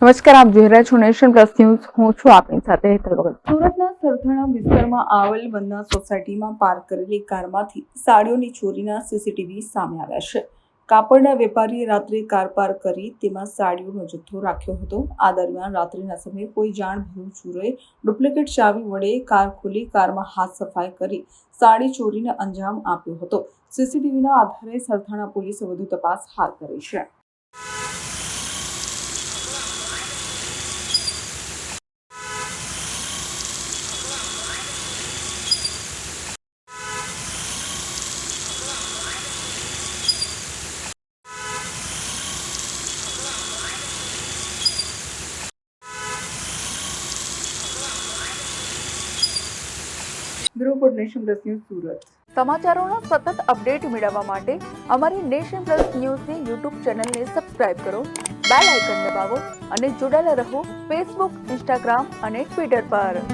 નમસ્કાર, આપ જોઈ રહ્યા છો નેશન પ્લસ ન્યૂઝ. હું છું આપની સાથે હેતલ ભગત. સુરતના સરથાણા વિસ્તારમાં આવેલ વંદના સોસાયટીમાં પાર્ક કરેલી કારમાંથી સાડીઓની ચોરીના સીસીટીવી સામે આવ્યા છે. કાપડના વેપારીએ રાત્રે કાર પાર્ક કરી તેમાં સાડીઓનો જથ્થો રાખ્યો હતો. આ દરમિયાન રાત્રિના સમયે કોઈ જાણભેરું ચોરોએ ડુપ્લિકેટ ચાવી વડે કાર ખોલી કારમાં હાથ સફાઈ કરી સાડી ચોરીને અંજામ આપ્યો હતો. સીસીટીવીના આધારે સરથાણા પોલીસે વધુ તપાસ હાથ ધરી છે. Bureau for Nation Plus News Surat. સમાચારોના સતત અપડેટ મેળવવા માટે અમારી નેશન પ્લસ ન્યૂઝની યુટ્યુબ ચેનલને સબસ્ક્રાઇબ કરો, બેલ આઇકન દબાવો અને જોડાયેલા રહો ફેસબુક, ઇન્સ્ટાગ્રામ અને ટ્વિટર પર.